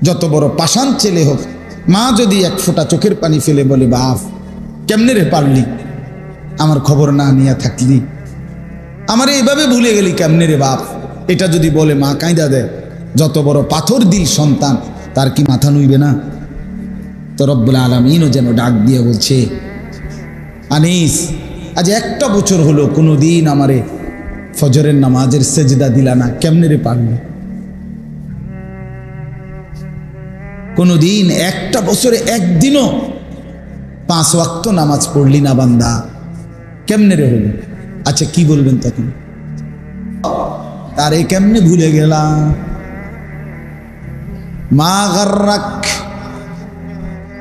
যত বড় পাষাণ ছেলে হোক, মা যদি এক ফোঁটা চোখের পানি ফেলে বলে, বাপ কেমনে রে পারলি, আমার খবর না নিয়ে থাকলি, আমার এইভাবে ভুলে গেলি কেমনে রে বাপ, এটা যদি বলে মা কাঁদা দেয়। যত বড় পাথর দিল সন্তান, তার কি মাথা নুইবে না? তো রব্বুল আলামিনও যেন ডাক দিয়ে বলছে, আনিস আজ একটা বছর হলো কোনোদিন আমারে ফজরের নামাজের সেজদা দিলা না, কেমনে রে পারলি? কোনোদিন একটা বছরে একদিনও 5 ওয়াক্ত নামাজ পড়লি না বান্দা, কেমনে রে হলো? আচ্ছা কি বলবেন তখন? তারে কেমনে ভুলে গেলাম? মা গাররাক,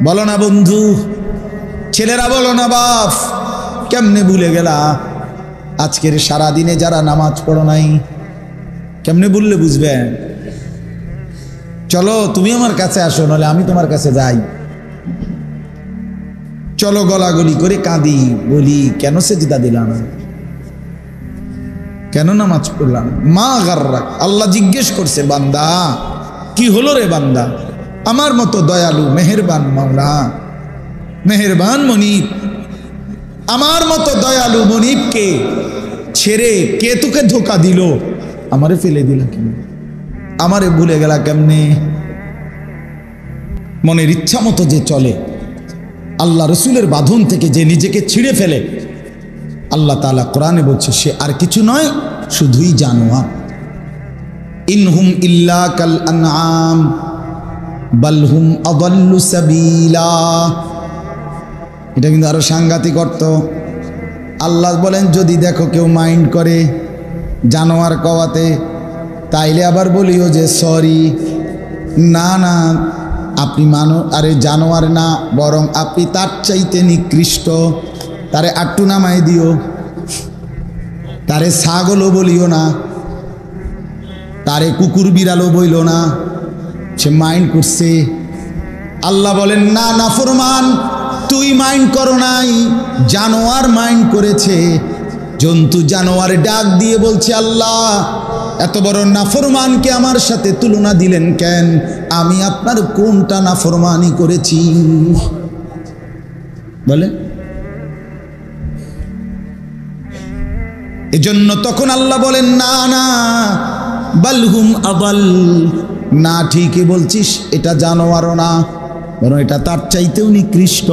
বলো না বন্ধু, ছেলেরা বলো না বাপ, কেমনে ভুলে গেলা? আজকের সারা দিনে যারা নামাজ পড়ো নাই, কেমনে বললে বুঝবেন? চলো তুমি আমার কাছে আসো, নাহলে আমি তোমার কাছে যাই। চলো গলাগলি করে কাঁদি, বলি কেন সেজদা দিলাম, কেন নামাজ পড়লাম? মা গাররাক, আল্লাহ জিজ্ঞেস করছে, বান্দা কি হলো রে বান্দা? আমার মতো দয়ালু মেহেরবান মাওলা, মেহেরবান মনিব, আমার মতো দয়ালু মনিবকে ছেড়ে কে তোকে ধোকা দিল? আমারে ফেলে দিল কেন? আমারে ভুলে গেলা কেমনে? মনের ইচ্ছা মতো যে চলে, আল্লাহ রসুলের বাঁধন থেকে যে নিজেকে ছিঁড়ে ফেলে, আল্লাহ তাআলা কোরআনে বলছে সে আর কিছু নয়, শুধুই জানোয়ার। ইনহুম ইল্লা কাল আনআম বাল হুম আযাল্লু সাবিলা। এটা কিন্তু আরো সাংঘাতিক অর্থ। আল্লাহ বলেন যদি দেখো কেউ মাইন্ড করে জানোয়ার কওয়াতে, তাইলে আবার বলিও যে সরি, না না আপনি আরে জানোয়ার না, বরং আপনি তার চাইতে নিকৃষ্ট। তারে আট্টু নামাই দিও, তারে ছাগলও বলিও না, তারে কুকুর বিড়ালও বইল না, সে মাইন্ড করছে। আল্লাহ বলেন না নাফরমান, তুই মাইন্ড করো নাই, জানোয়ার মাইন্ড করেছে। জন্তু জানোয়ার ডাক দিয়ে বলছে, আল্লাহ এত বড় নাফরমানকে আমার সাথে তুলনা দিলেন কেন? আমি আপনার কোনটা নাফরমানি করেছি? বলে এজন্য তখন আল্লাহ বলেন না না বালহুম আবাল, না ঠিকই বলছিস, এটা জানোয়ারও না, বরং এটা তার চাইতেও নিকৃষ্ট।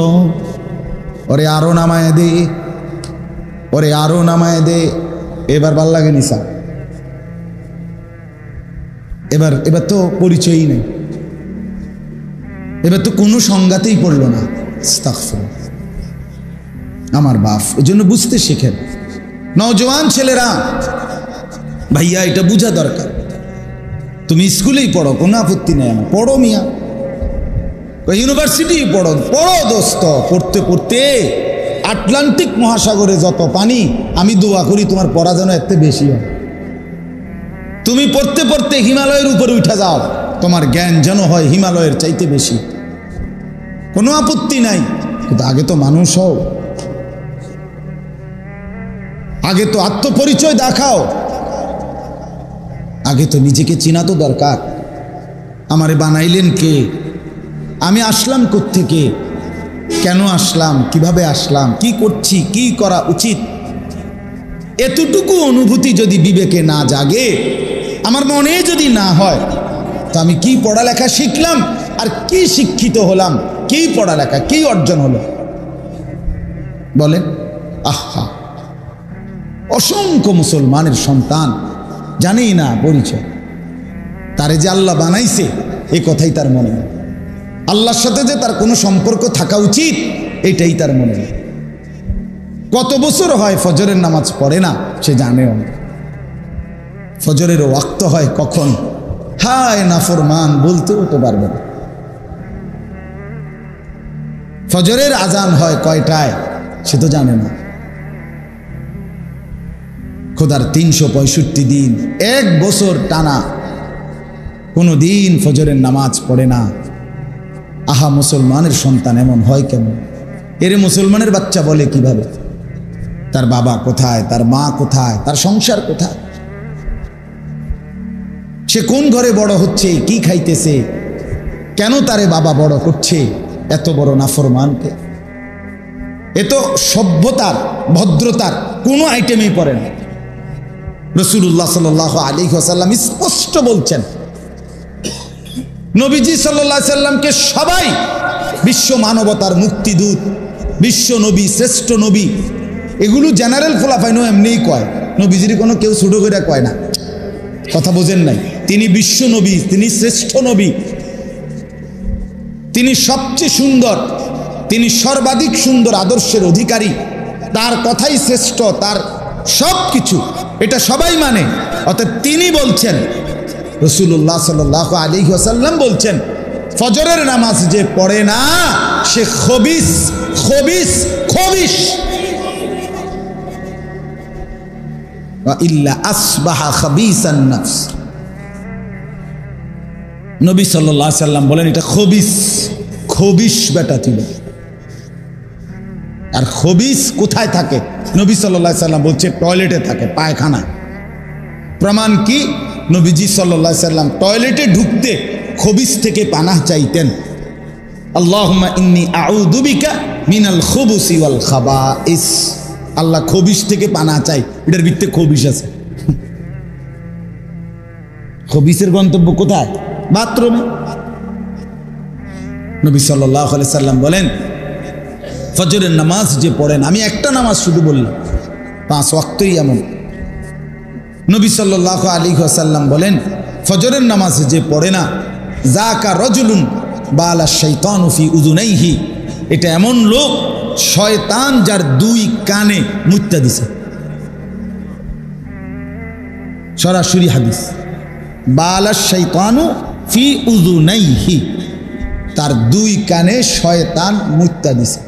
ওরে আরো নামায় দে, ওরে আরো নামায় দে। এবার ভাল লাগে নিসা, এবার তো পরিচয়ই নেই, এবার তো কোনো সংজ্ঞাতেই পড়লো না। আস্তাগফিরুল্লাহ। আমার বাপ, এজন্য বুঝতে শেখেন নওজওয়ান ছেলেরা, ভাইয়া এটা বুঝা দরকার। তুমি স্কুলেই পড়ো, কোনো আপত্তি নেই আমার, পড়ো মিয়া, ইউনিভার্সিটি পড়ো, পড়ো দোস্ত। পড়তে পড়তে আটলান্টিক মহাসাগরে যত পানি, আমি দোয়া করি তোমার পড়া যেন এত বেশি হয়। তুমি পড়তে পড়তে হিমালয়ের উপরে উঠে যাও, তোমার জ্ঞান যেন হয় হিমালয়ের চাইতে বেশি, কোনো আপত্তি নাই। কিন্তু আগে তো মানুষ হও, আগে তো আত্মপরিচয় দেখাও, আগে তো নিজেকে চিনা তো দরকার। আমারে বানাইলেন কে? আমি আসলাম কোত্থেকে? কেন আসলাম? কিভাবে আসলাম? কি করছি? কি করা উচিত? এতটুকু অনুভূতি যদি বিবেকে না জাগে, আমার মনে যদি না হয়, তো আমি কি পড়ালেখা শিখলাম আর কি শিক্ষিত হলাম? কি পড়ালেখা, কি অর্জন হলো? বলেন। আহা, অসংখ্য মুসলমানের সন্তান জানেই না পরিচয়, তারে যে আল্লাহ বানাইছে এই কথাই তার মনে নেই, আল্লাহর সাথে যে তার কোনো সম্পর্ক থাকা উচিত এটাই তার মনে নেই। কত বছর হয় ফজরের নামাজ পড়ে না, সে জানেও না। ফজরের ওয়াক্ত হয় কখন, হায় নাফরমান বলতেও তো পারবে না। ফজরের আজান হয় কয়টায়, সে তো জানে না। খোদার 365 দিন, 1 বছর টানা কোনো দিন ফজরের নামাজ পড়ে না। আহা, মুসলমানের সন্তান এমন হয় কেমন? এরে মুসলমানের বাচ্চা বলে কিভাবে? তার বাবা কোথায়, তার মা কোথায়, তার সংসার কোথায়? সে কোন ঘরে বড় হচ্ছে, কি খাইতেছে, কেন তারে বাবা বড় করছে, এত বড় নাফরমানকে। এ তো সভ্যতার, ভদ্রতার কোনো আইটেমেই পড়ে না। রাসূলুল্লাহ সাল্লাল্লাহু আলাইহি ওয়াসাল্লাম স্পষ্ট বলছেন, নবীজি সাল্লাল্লাহু আলাইহি সাল্লামকে সবাই বিশ্ব মানবতার মুক্তিদূত, বিশ্ব নবী, শ্রেষ্ঠ নবী, এগুলো জেনারেল খোলাফাইনো এমনিই কয়, নবীজির কোনো কেউ ছোট করে কয় না। কথা বোঝেন নাই? তিনি বিশ্ব নবী, তিনি শ্রেষ্ঠ নবী, তিনি সবচেয়ে সুন্দর, তিনি সর্বাধিক সুন্দর আদর্শের অধিকারী, তার কথাই শ্রেষ্ঠ, তার সব কিছু, এটা সবাই মানে। অর্থাৎ তিনি বলছেন, রাসূলুল্লাহ সাল্লাল্লাহু আলাইহি ওয়াসাল্লাম বলছেন, ফজরের নামাজ যে পড়ে না সে খবিস, খবিস, খবিস। ওয়া ইল্লা আসবাহা খাবিসান নফস। নবী সাল্লাল্লাহু আলাইহি ওয়াসাল্লাম বলেন এটা খবিস, খবিস বেটা ছিল। আর খবিস কোথায় থাকে? নবী সাল্লাল্লাহু আলাইহি ওয়াসাল্লাম বলছে টয়লেটে থাকে, পায়খানা। প্রমাণ কি? নবীজি সাল্লাল্লাহু আলাইহি ওয়াসাল্লাম টয়লেটে ঢুকতে খবিস থেকে পানাহ চাইতেন। আল্লাহুম্মা ইন্নী আউযু বিকা মিনাল খুবুসি ওয়াল খাবাইস। আল্লাহ খবিস থেকে পানাহ চাই, এটার ভিতরে খবিস আছে। খবিসের গন্তব্য কোথায়? বাথরুমে। নবী সাল্লাল্লাহু আলাইহি সাল্লাম বলেন, ফজরের নামাজ যে পড়েন, আমি একটা নামাজ শুধু বললাম, 5 ওয়াক্তই এমন। নবী সাল্লাল্লাহু আলাইহি ওয়াসাল্লাম বলেন, ফজরের নামাজ যে পড়ে না, যাকা রাজুলুন বালা শাইতানু ফি উযুনাইহি, এটা এমন লোক শয়তান যার 2 কানে মুত্তা দিছে। সরাসরি হাদিস, বালা শাইতানু ফি উযুনাইহি, তার 2 কানে শয়তান মুত্তা দিছে,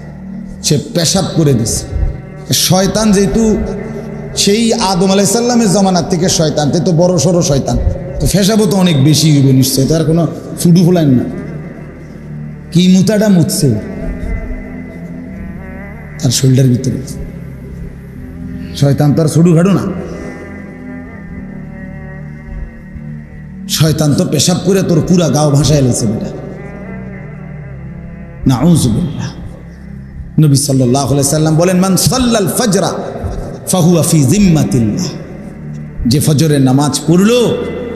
সে পেশাব করে দিছে। শয়তান যেহেতু সেই আদম আলাইহিস সালামের জামানার থেকে শয়তান, তো বড় সড়ো শয়তান, তো পেশাবও তো অনেক বেশি হইবে নিশ্চয়, তার কোনো শুধু হলেন না। কি মুতাটা মুতছে তার শরীরের ভিতরে, শয়তান তো আর শুধু ঘাড়ো না, শয়তান তো পেশাব করে তোর পুরা গাও ভাসায় লেছে বেটা। নাউযুবিল্লাহ। নবী সাল্লাল্লাহু আলাইহি সাল্লাম বলেন, মান সাল্লাল ফজরা ফাহুয়া ফি জিম্মাতিল্লাহ, যে ফজরের নামাজ পড়লো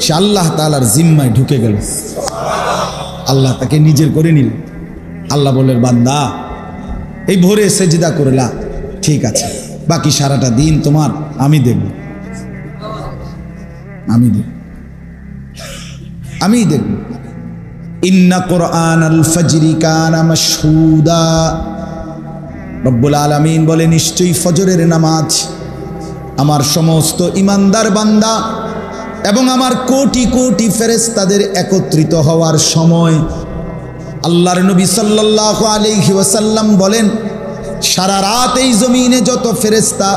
সে আল্লাহ তাআলার জিম্মায় ঢুকে গেল, আল্লাহ তাকে নিজের করে নিল। আল্লাহ বলেন, বান্দা এই ভোরে সেজদা করলা, ঠিক আছে, বাকি সারাটা দিন তোমার আমি দেব, আমি দেব, আমি দেব। ইন্না কুরআনাল ফজরি কানা মাশহুদা। রব্বুল আলামিন বলে, নিশ্চয়ই ফজরের নামাজ আমার সমস্ত ইমানদার বান্দা এবং আমার কোটি কোটি ফেরেশতাদের একত্রিত হওয়ার সময়। আল্লাহর নবী সাল্লাল্লাহু আলাইহি ওয়াসাল্লাম বলেন, সারা রাত এই জমিনে যত ফেরেশতা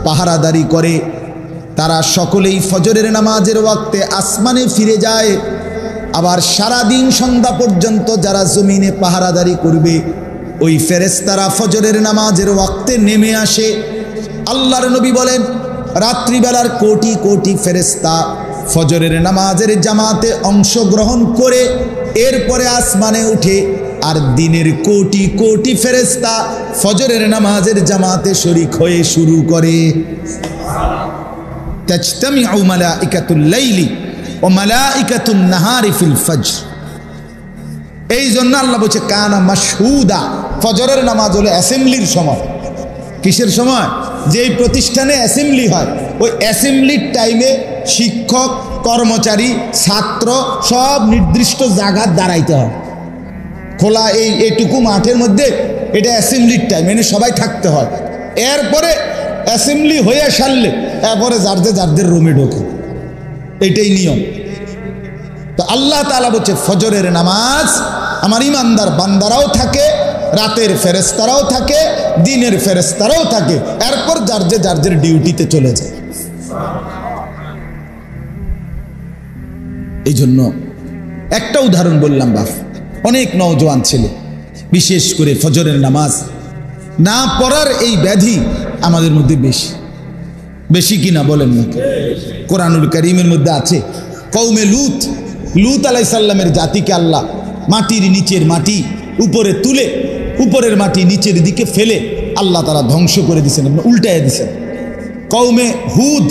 পাহারাদারি করে তারা সকলেই ফজরের নামাজের ওয়াক্তে আসমানে ফিরে যায়। আবার সারা দিন সন্ধ্যা পর্যন্ত যারা জমিনে পাহারাদারি করবে ওই ফেরেশতারা ফজরের নামাজের ওয়াক্তে নেমে আসে। আল্লাহর নবী বলেন, রাত্রিবেলার কোটি কোটি ফেরেশতা ফজরের নামাজের জামাতে অংশগ্রহণ করে এরপরে আসমানে উঠে, আর দিনের কোটি কোটি ফেরেশতা ফজরের নামাজের জামাতে শরীক হয়ে শুরু করে। তাজতামিউ মালাইকাতুল লাইলি ও মালাইকাতুন নাহারি ফিল ফজর। এই জন্য আল্লাহ বলছে কানা মাশহুদা, ফজরের নামাজ হলো অ্যাসেম্বলির সময়। কিসের সময়? যেই প্রতিষ্ঠানে অ্যাসেম্বলি হয় ওই অ্যাসেম্বলির টাইমে শিক্ষক, কর্মচারী, ছাত্র সব নির্দিষ্ট জায়গায় দাঁড়াইতে হয়। খোলা এইটুকু মাঠের মধ্যে এটা অ্যাসেম্বলির টাইম, এনে সবাই থাকতে হয়। এরপরে অ্যাসেম্বলি হয়ে সারলে এরপরে যারদের রুমে ঢোকে, এটাই নিয়ম। তো আল্লাহ তাআলা বলছে, ফজরের নামাজ আমার ইমানদার বান্দারাও থাকে, রাতের ফেরেশতারাও থাকে, দিনের ফেরেশতারাও থাকে, এরপর যার ডিউটিতে চলে যায়। এই জন্য একটা উদাহরণ বললাম, বাপ, অনেক নওজোয়ান ছেলে বিশেষ করে ফজরের নামাজ না পড়ার এই ব্যাধি আমাদের মধ্যে বেশি, বেশি কিনা বলেন না? কোরআনুল কারীমের মধ্যে আছে, কওমে লূত, লূত আলাইহিস সালামের জাতিকে আল্লাহ মাটির নিচের মাটি উপরে তুলে উপরের মাটি নিচের দিকে ফেলে আল্লাহ তাআলা ধ্বংস করে দিয়েছেন, উল্টায় দিয়েছেন। কওমে হুদ,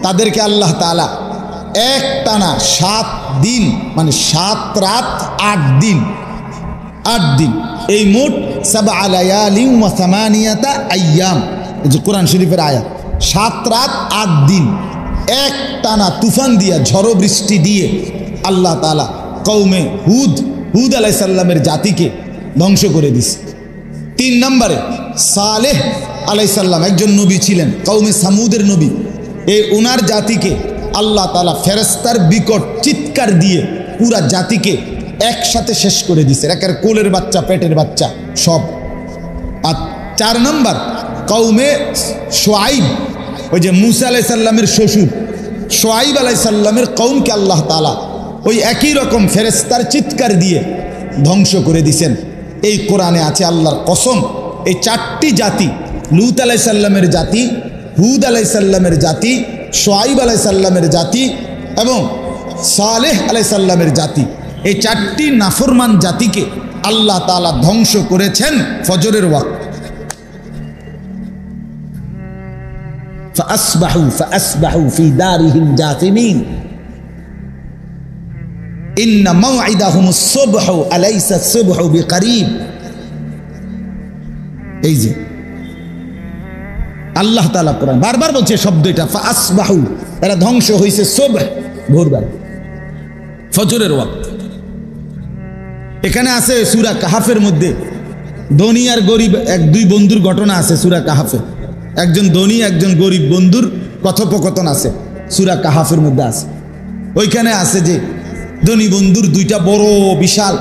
তাদেরকে আল্লাহ তাআলা একটানা 7 দিন, মানে 7 রাত 8 দিন, 8 দিন, এই মোট 7 লায়ালিন ওয়া 8 আইয়াম, এই যে কোরআন শরীফের আয়াত, 7 রাত 8 দিন একটানা তুফান দিয়া, ঝড় বৃষ্টি দিয়ে আল্লাহ তাআলা কওমে হুদ আলাইহিস সালামের জাতিকে ধ্বংস করে দিছে। 3 নম্বরে সালেহ আলাইহিস সালাম একজন নবী ছিলেন, কওমে সামুদের নবী। এই ওনার জাতিকে আল্লাহ তাআলা ফেরেশতার বিকট চিৎকার দিয়ে পুরা জাতিকে একসাথে শেষ করে দিছে, একের কোলের বাচ্চা পেটের বাচ্চা সব। আর 4 নম্বর কওমে শুআইব, ওই যে মুসা আলাইহিস সালামের শ্বশুর শুআইব আলাইহিস সালামের কওমকে আল্লাহ তাআলা ওই একই রকম ফেরেশতার চিৎকার দিয়ে ধ্বংস করে দিছেন। এই কোরআনে আছে আল্লাহর কসম, এই 4টি জাতি, লূত আলাইহিস সালামের জাতি, হুদ আলাইহিস সালামের জাতি, শুআইব আলাইহিস সালামের জাতি এবং সালেহ আলাইহিস সালামের জাতি, এই 4টি নাফরমান জাতিকে আল্লাহ তাআলা ধ্বংস করেছেন ফজরের ওয়াক্ত। ফাসবাহু ফি দারিহিম জাসিমিন ইন্না মাওইদাহুমুস সুবহু আলাইসা সুবহু বিকরিব। এই যে আল্লাহ তাআলা কোরআন বারবার বলছে শব্দ এটা, ফাসবাহু, এরা ধ্বংস হয়েছে সুবহ, ভোরবেলা, ফজরের ওয়াক্ত। এখানে আছে সূরা কাহাফের মধ্যে ধনী আর গরিব 1-2 বন্ধুর ঘটনা আছে সূরা কাহাফে। একজন ধনী একজন গরিব বন্ধুর কথোপকথন আছে সূরা কাহাফের মধ্যে আছে। ওইখানে আছে যে ধনী বন্ধুর 2টা বড় বিশাল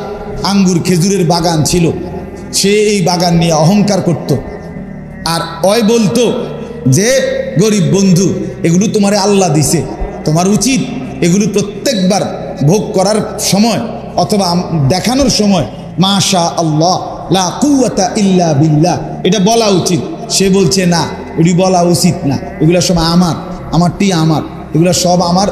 আঙ্গুর খেজুরের বাগান ছিল, সে এই বাগান নিয়ে অহংকার করত। আর ওই বলতো যে গরিব বন্ধু, এগুলো তোমারে আল্লাহ দিছে, তোমার উচিত এগুলো প্রত্যেকবার ভোগ করার সময় অথবা দেখানোর সময় মাশা আল্লাহ লা কুওয়াতা ইল্লা বিল্লাহ এটা বলা উচিত। সে বলছে না, এটি বলা উচিত না, এগুলো সব আমারটি আমার, এগুলো সব আমার,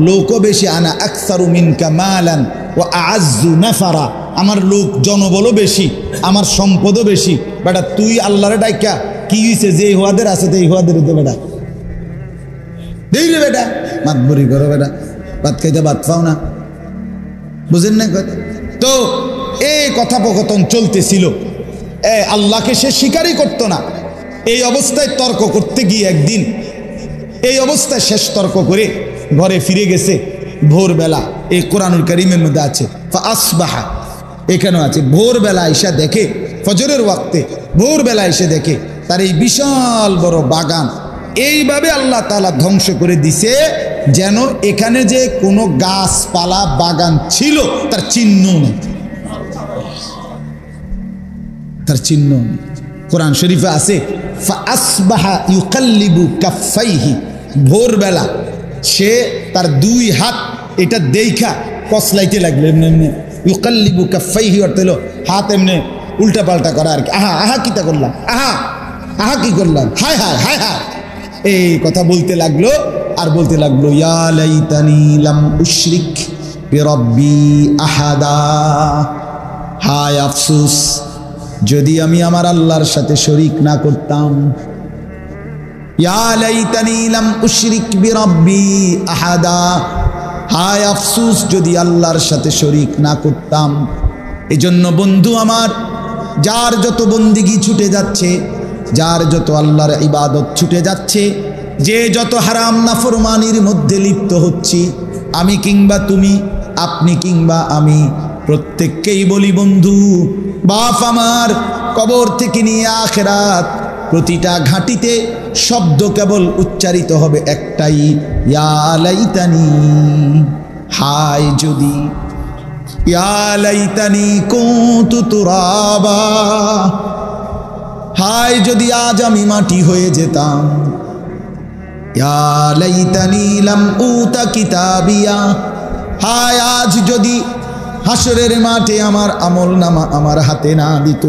লোকও বেশি, আনা আকসারু মিনকা মালান ওয়া আ'আজ্জু নাফারা, আমার লোক জনবলও বেশি, আমার সম্পদও বেশি। বেটা তুই আল্লাহরে ডাইকা কি হইছে, যে হুয়াদের আছে তো এই হুয়াদের দে বেটা, দেই রে বেটা, মাতবরি করো বেটা, ভাত খাইতে ভাত পাও না, বুঝেন না কথা? তো এই কথোপকথন চলতেছিল, আল্লাহকে সে স্বীকারই করতো না। এই অবস্থায় তর্ক করতে গিয়ে একদিন এই অবস্থায় শেষ তর্ক করে ঘরে ফিরে গেছে ভোরবেলা। এই কোরআনুল কারীমের মধ্যে আছে ফাসবাহা, এখানেও আছে ভোরবেলা এসে দেখে, ফজরের ওয়াক্তে ভোরবেলা এসে দেখে তার এই বিশাল বড় বাগান এইভাবে আল্লাহ তাআলা ধ্বংস করে দিছে যেন এখানে যে কোনো গাছপালা বাগান ছিল তার চিহ্ন নেই, তার চিহ্ন নেই। কোরআন শরীফে আছে ফাসবাহা ইউকাল্লিবু কাফাইহি, ভোরবেলা সে তার 2 হাত এটা দেইখা কসলাইতে লাগলো, এমনি এমনি ইউকাল্লিবু কাফাইহি অর্থ হলো হাত এমনি উল্টা পাল্টা করা আর কি। আহা আহা কিতা করলাম, আহা আহা কি করলাম, হায় হায় হায় হায়, এই কথা বলতে লাগলো। আর বলতে লাগলো ইয়া লাইতানি লাম উশরিক বিরব্বি আহাদা, হায় আফসোস যদি আমি আমার আল্লাহর সাথে শরীক না করতাম। ইয়া লাইতানি লাম উশরিক বিরব্বি আহাদা, হায় আফসোস যদি আল্লাহর সাথে শরীক না করতাম। এজন্য বন্ধু আমার, যার যত বন্দিগি ছুটে যাচ্ছে, যার যত আল্লাহর ইবাদত ছুটে যাচ্ছে, যে যত হারাম নাফরমানির মধ্যে লিপ্ত হচ্ছি, আমি কিংবা তুমি, আপনি কিংবা আমি, প্রত্যেককেই বলি বন্ধু, বাপ আমার কবর থেকে নিয়ে আখিরাত প্রতিটা ঘাটিতে শব্দ কেবল উচ্চারিত হবে একটাই, ইয়া লাইতানি, হায় যদি, ইয়া লাইতানি কুনতু তুরাবা, হায় যদি আজ আমি মাটি হয়ে যেতাম। ইয়া লাইতানি লাম উতা কিতাবিয়া, হায় আজ যদি হাসরের মাঠে আমার আমলনামা আমার হাতে না দিত।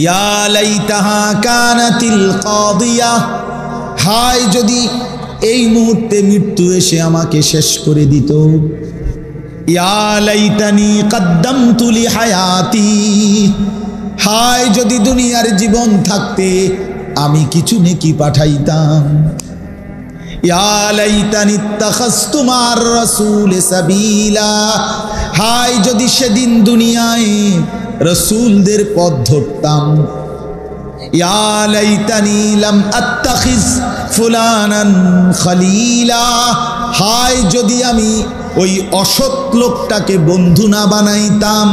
ইয়া লাইতাহা কানাতিল কাদিয়া, হায় যদি এই মুহূর্তে মৃত্যু এসে আমাকে শেষ করে দিত। ইয়া লাইতানি কদ্দামতু লি হায়াতি, হায় যদি দুনিয়ার জীবন থাকতে আমি কিছু নেকি পাঠাইতাম। ইয়া লাইতানি ইত্তাখাযতু মা'আর রাসূল সাবিলা, হায় যদি সেদিন দুনিয়ায় রাসূলদের পথ ধরতাম। ইয়া লাইতানি লাম আত্তাখিজ ফুলানান খলিলা, হায় যদি আমি ওই অসৎ লোকটাকে বন্ধু না বানাইতাম,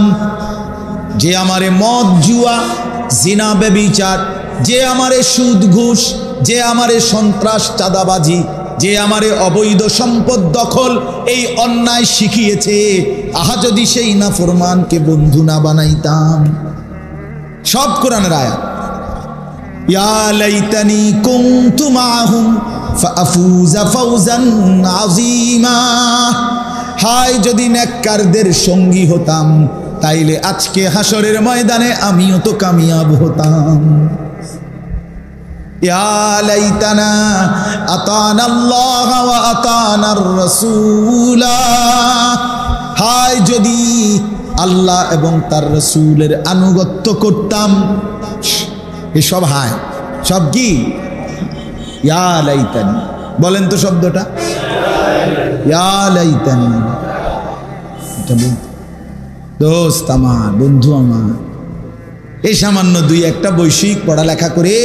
যে আমারে মদ জুয়া জিনা ব্যভিচার, যে আমারে সুদ ঘুষ, যে আমারে সন্ত্রাস চাঁদাবাজি, যে আমারে অবৈধ সম্পদ দখল এই অন্যায় শিখিয়েছে, আহা যদি সেই নাফরমানকে বন্ধু না বানাইতাম। সব কোরআনের আয়াত। ইয়া লাইতানি কুনতু মাআহুম ফাআফুযা ফাওজান আযীমা, হায় যদি নেককারদের সঙ্গী হতাম তাইলে আজকে হাসরের ময়দানে আমিও তো কামিয়াব হতাম। ইয়া লাইতানা আতানা আল্লাহ ওয়া আতানার রাসূলা, হায় যদি আল্লাহ এবং তার রাসূলের আনুগত্য করতাম। এসব হায়, সব কি? ইয়া লাইতানি, বলেন তো শব্দটা, ইয়া লাইতানি। দোস্ত আমার, বন্ধু আমার, এই সামান্য দুই একটা বৈষয়িক পড়ালেখা করে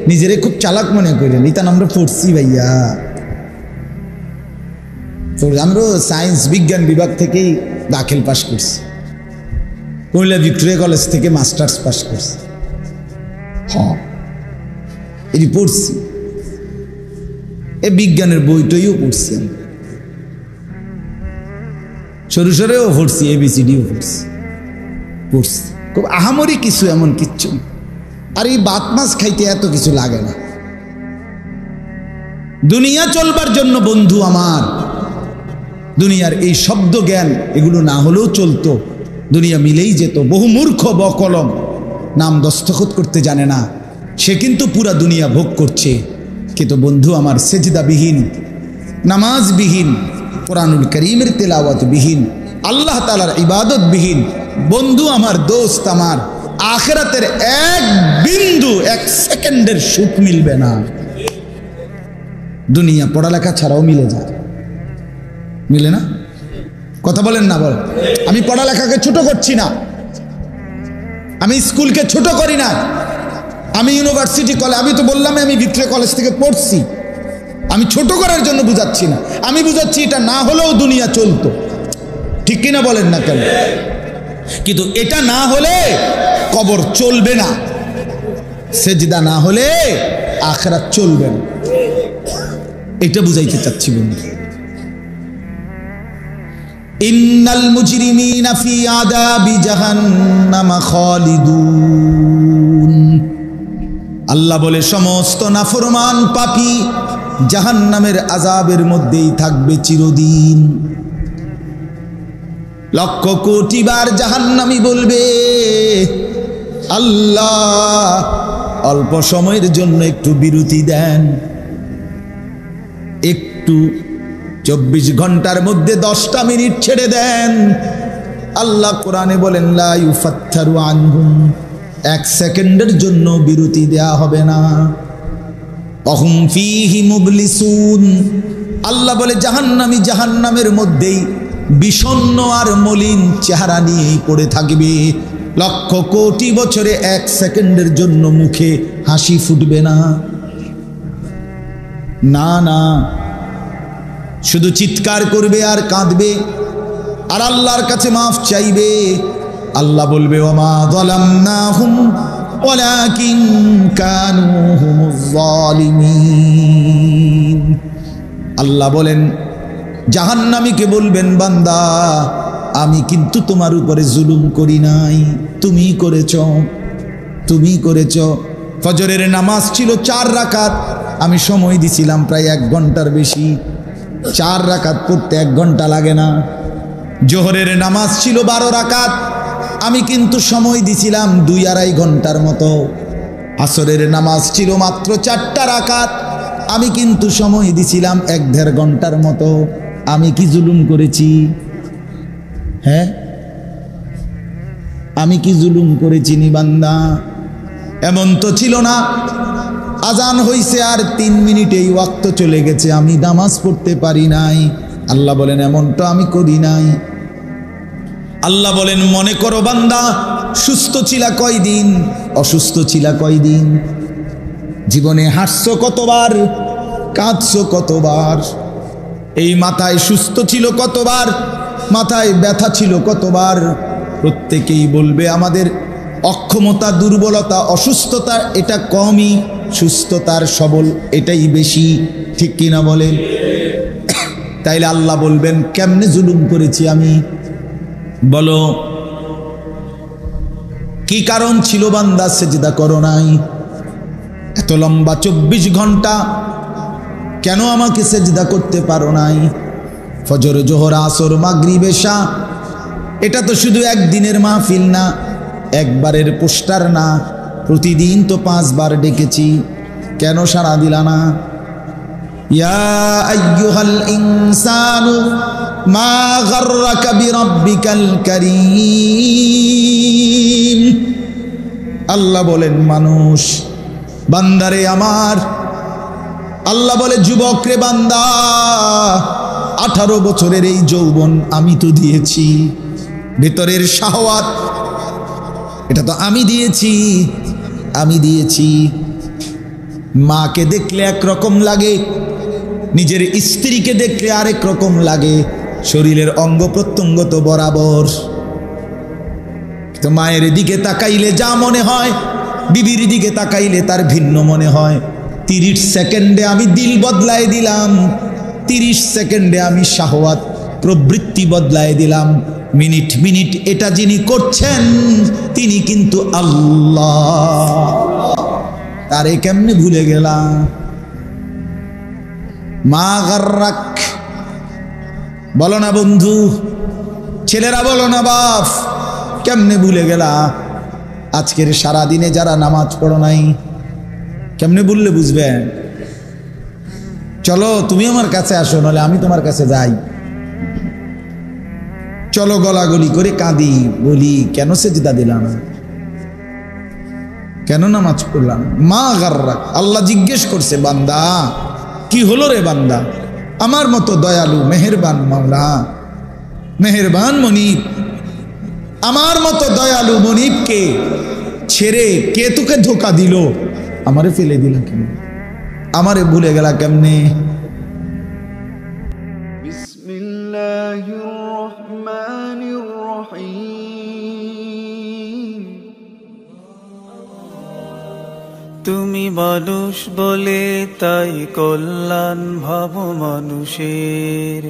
নিজেরে খুব চালাক মনে করেন, ইতান আমরা পড়ছি ভাইয়া। আমরা সায়েন্স বিজ্ঞান বিভাগ থেকেই দাখিল পাশ করছি, কুমিল্লা ভিক্টোরিয়া কলেজ থেকে মাস্টার্স পাশ করছি। হ্যাঁ, এটি পড়ছি, এই বিজ্ঞানের বইটইও পড়ছি, আমি সরু সরেও পড়ছি, ABCDও পড়ছি, খুব আহামরি কিছু এমন কিচ্ছু। আর এই ভাত মাছ খাইতে এত কিছু লাগে না। দুনিয়া চলবার জন্য বন্ধু আমার, দুনিয়ার এই শব্দ জ্ঞান এগুলো না হলেও চলতো, দুনিয়া মিলেই যেত। বহু মূর্খ বকলম নাম দস্তখত করতে জানে না, সে কিন্তু পুরা দুনিয়া ভোগ করছে। কিন্তু বন্ধু আমার সেজদাবিহীন, নামাজবিহীন, কোরআনুল করিমের তেলাওয়াতবিহীন, আল্লাহ তাআলার ইবাদতবিহীন বন্ধু আমার, দোস্ত আমার, আখিরাতের এক বিন্দু, এক সেকেন্ডের সুখ মিলবে না। দুনিয়া পড়ালেখা ছাড়াও মিলে যায়, মিলে না? কথা বলেন না? বল। আমি পড়ালেখাকে ছোট করছি না, আমি স্কুলকে ছোট করি না, আমি ইউনিভার্সিটি কলেজ, আমি তো বললাম আমি ভিক্টোরিয়া কলেজ থেকে পড়ছি, আমি ছোট করার জন্য বুঝাচ্ছি না, আমি বুঝাচ্ছি এটা না হলেও দুনিয়া চলতো। ঠিক কিনা বলেন না কেন? কিন্তু এটা না হলে কবর চলবে না, সেজদা না হলে আখিরাত চলবে না, এটা বুঝাইতে চাচ্ছি বন্ধু। ইন্নাল মুজরিমিনা ফি আযাবি জাহান্নাম খালিদুন, আল্লাহ বলে সমস্ত নাফরমান পাপী জাহান্নামের আযাবের মধ্যেই থাকবে চিরদিন। লক্ষ কোটি বার জাহান্নামী বলবে, আল্লাহ অল্প সময়ের জন্য একটু বিরতি দেন, একটু 24 ঘন্টার মধ্যে 10টা মিনিট ছেড়ে দেন। আল্লাহ কোরআনে বলেন লা ইউফাত্তারু আনহুম, 1 সেকেন্ডের জন্য বিরতি দেয়া হবে না। অহুম ফীহি মুবলিসুন, আল্লাহ বলে জাহান্নামী জাহান্নামের মধ্যেই বিষণ্ণ আর মলিন চেহারা নিয়েই পড়ে থাকবে। লক্ষ কোটি বছরে 1 সেকেন্ডের জন্য মুখে হাসি ফুটবে না, না না, শুধু চিৎকার করবে আর কাঁদবে আর আল্লাহর কাছে মাফ চাইবে। আল্লাহ বলবে ওমা যালামনাহুম ওয়ালাকিন কানু হুমুজ জালিমিন। আল্লাহ বলেন জাহান্নামীকে বলবেন, বান্দা আমি কিন্তু তোমার উপরে জুলুম করি নাই, তুমি করেছ, তুমি করেছ। ফজরের নামাজ ছিল 4 রাকাত, আমি সময় দিছিলাম প্রায় 1 ঘন্টার বেশি, 4 রাকাত পড়তে 1 ঘন্টা লাগে না। জোহরের নামাজ ছিল 12 রাকাত, আমি কিন্তু সময় দিছিলাম 2-2.5 ঘন্টার মতো। আসরের নামাজ ছিল মাত্র 4টা রাকাত, আমি কিন্তু সময় দিছিলাম 1-1.5 ঘন্টার মতো। আমি কি জুলুম করেছি? হ্যাঁ, আমি কি জুলুম করেছি নি বান্দা? এমন তো ছিল না আজান হইছে আর 3 মিনিটেই ওয়াক্ত চলে গেছে, আমি নামাজ পড়তে পারি নাই। আল্লাহ বলেন এমন তো আমি করি নাই। আল্লাহ বলেন মনে করো বান্দা, সুস্থ ছিলা কয়দিন, অসুস্থ ছিলা কয়দিন, জীবনে হাসছো কতবার, কাঁদছো কতবার, এই মাথায় সুস্থ ছিল কতবার, মাথায় ব্যথা ছিল কতবার। প্রত্যেকেই বলবে আমাদের অক্ষমতা, দুর্বলতা, অসুস্থতা এটা কমই, সুস্থতার সবল এটাই বেশি, ঠিক কিনা বলেন? তাইলে আল্লাহ বলবেন কেমনে জুলুম করেছি আমি? বলো কি কারণ ছিল বান্দা সেজদা করো নাই? এত লম্বা 24 ঘন্টা কেন আমাকে সেজদা করতে পারো নাই? ফজর, জোহর, আসর, মাগরিব, এশা, এটা তো শুধু একদিনের মাহফিল না, একবারের পোস্টার না, প্রতিদিন তো 5 বার ডেকেছি, কেন সাড়া দিলা না? ইয়া আইয়ুহাল ইনসানু মা গাররাকা বিরাব্বিকাল কারীম। আল্লাহ বলেন মানুষ, বান্দারে আমার, আল্লাহ বলে যুবক রে বান্দা, 18 বছরের এই যৌবন আমি তো দিয়েছি, ভেতরের শাহওয়াত এটা তো আমি দিয়েছি, আমি দিয়েছি। মাকে দেখলে একরকম লাগে, নিজের স্ত্রীকে দেখলে আরেক রকম লাগে, শরীরের অঙ্গ প্রত্যঙ্গ তো বরাবর। তো মায়ের দিকে তাকাইলে যা মনে হয়, বিবির দিকে তাকাইলে তার ভিন্ন মনে হয়। 30 সেকেন্ডে আমি দিল বদলায় দিলাম, 30 সেকেন্ডে আমি শাহওয়াত প্রবৃত্তি বদলায় দিলাম। মিনিট মিনিট এটা যিনি করছেন তিনি কিন্তু আল্লাহ। তারে কেমনে ভুলে গেলাম? মা গাররাক, বলো না বন্ধু, ছেলেরা বলো না বাপ, কেমনে ভুলে গেলা? আজকের সারা দিনে যারা নামাজ পড়ো নাই, কেমনে বললে বুঝবে? চলো তুমি আমার কাছে আসো, নাহলে আমি তোমার কাছে যাই। চলো গলাগলি করে কাঁদি, বলি কেন সেজদা দিলাম, কেন নামাজ পড়লাম? মা গাররাক, আল্লাহ জিজ্ঞেস করছে বান্দা কি হলো রে বান্দা? আমার মতো দয়ালু মেহেরবান মাওলা, মেহেরবান মনিব, আমার মতো দয়ালু মনিবকে ছেড়ে কে তোকে ধোকা দিল? আমারে ফেলে দিলা কেন? আমারে ভুলে গেলা কেমনে? বিসমিল্লাহির রহমানির রহিম। তুমি মানুষ বলে তাই কল্যাণ ভাব মানুষের।